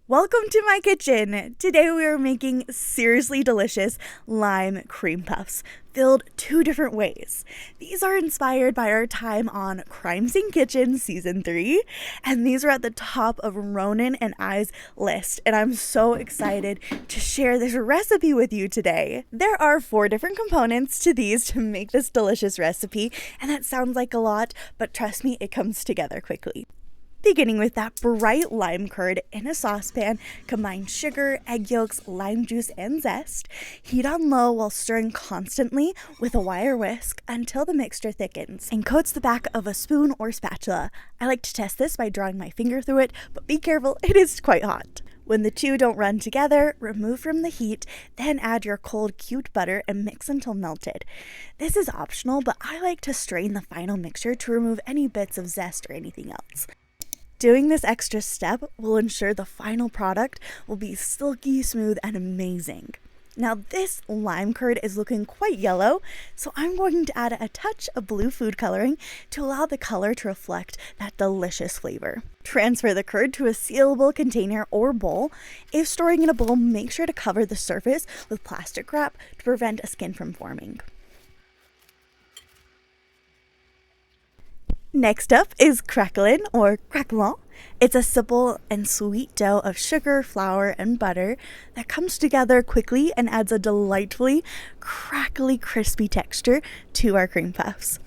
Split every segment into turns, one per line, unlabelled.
Welcome to my kitchen! Today we are making seriously delicious lime cream puffs, filled two different ways. These are inspired by our time on Crime Scene Kitchen Season 3, and these are at the top of Ronan and I's list, and I'm so excited to share this recipe with you today. There are 4 different components to these to make this delicious recipe, and that sounds like a lot, but trust me, it comes together quickly. Beginning with that bright lime curd in a saucepan, combine sugar, egg yolks, lime juice, and zest. Heat on low while stirring constantly with a wire whisk until the mixture thickens and coats the back of a spoon or spatula. I like to test this by drawing my finger through it, but be careful, it is quite hot. When the two don't run together, remove from the heat, then add your cold cubed butter and mix until melted. This is optional, but I like to strain the final mixture to remove any bits of zest or anything else. Doing this extra step will ensure the final product will be silky smooth and amazing. Now this lime curd is looking quite yellow, so I'm going to add a touch of blue food coloring to allow the color to reflect that delicious flavor. Transfer the curd to a sealable container or bowl. If storing in a bowl, make sure to cover the surface with plastic wrap to prevent a skin from forming. Next up is crackling or crackling. It's a simple and sweet dough of sugar, flour, and butter that comes together quickly and adds a delightfully crackly, crispy texture to our cream puffs.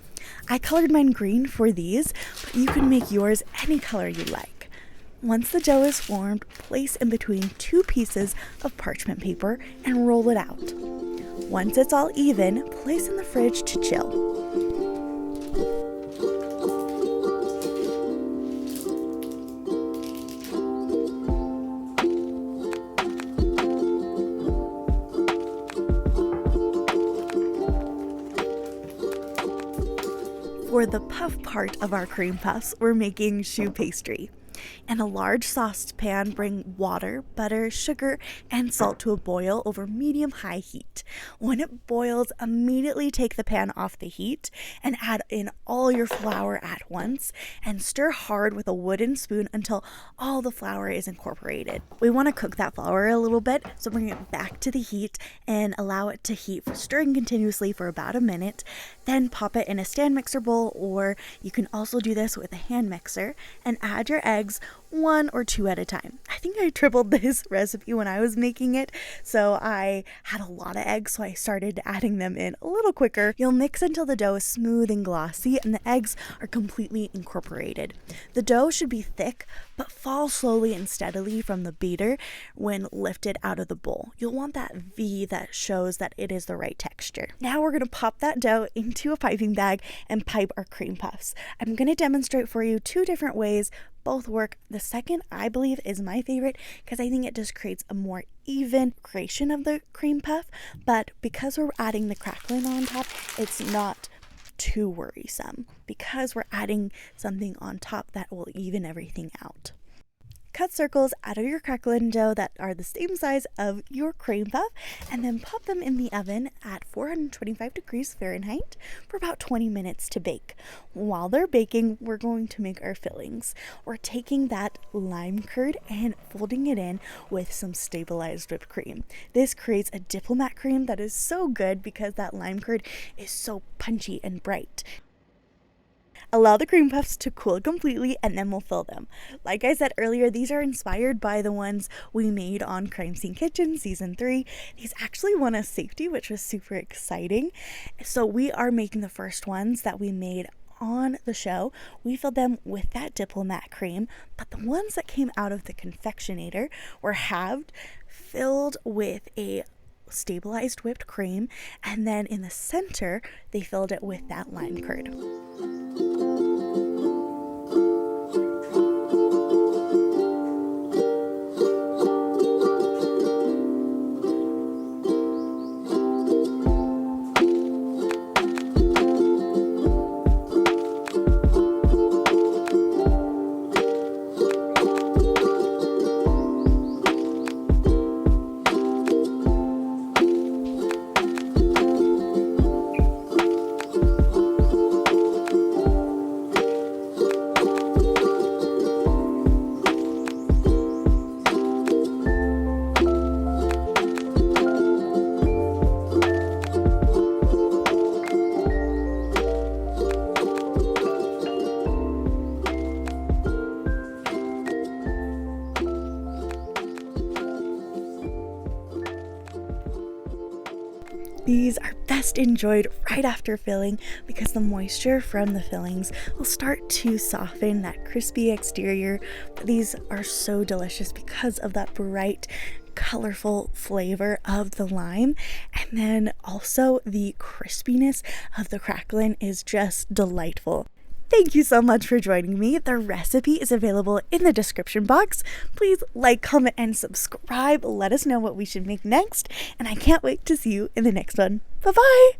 I colored mine green for these, but you can make yours any color you like. Once the dough is formed, place in between 2 pieces of parchment paper and roll it out. Once it's all even, place in the fridge to chill. For the puff part of our cream puffs, we're making choux pastry. In a large saucepan, bring water, butter, sugar, and salt to a boil over medium-high heat. When it boils, immediately take the pan off the heat and add in all your flour at once and stir hard with a wooden spoon until all the flour is incorporated. We want to cook that flour a little bit, so bring it back to the heat and allow it to heat, stirring continuously for about a minute. Then pop it in a stand mixer bowl, or you can also do this with a hand mixer, and add your eggs 1 or 2 at a time. I think I tripled this recipe when I was making it, so I had a lot of eggs, so I started adding them in a little quicker. You'll mix until the dough is smooth and glossy and the eggs are completely incorporated. The dough should be thick, but fall slowly and steadily from the beater when lifted out of the bowl. You'll want that V that shows that it is the right texture. Now we're going to pop that dough into a piping bag and pipe our cream puffs. I'm going to demonstrate for you 2 different ways. Both work. The second, I believe, is my favorite because I think it just creates a more even creation of the cream puff, but because we're adding the crackling on top, it's not too worrisome because we're adding something on top that will even everything out. Cut circles out of your crackling dough that are the same size of your cream puff, and then pop them in the oven at 425 degrees Fahrenheit for about 20 minutes to bake. While they're baking, we're going to make our fillings. We're taking that lime curd and folding it in with some stabilized whipped cream. This creates a diplomat cream that is so good because that lime curd is so punchy and bright. Allow the cream puffs to cool completely and then we'll fill them. Like I said earlier, these are inspired by the ones we made on Crime Scene Kitchen Season 3. These actually won us safety, which was super exciting. So we are making the first ones that we made on the show. We filled them with that diplomat cream, but the ones that came out of the confectionator were halved, filled with a stabilized whipped cream, and then in the center they filled it with that lime curd. These are best enjoyed right after filling because the moisture from the fillings will start to soften that crispy exterior. These are so delicious because of that bright, colorful flavor of the lime, and then also the crispiness of the crackling is just delightful. Thank you so much for joining me. The recipe is available in the description box. Please like, comment, and subscribe. Let us know what we should make next, and I can't wait to see you in the next one. Bye-bye!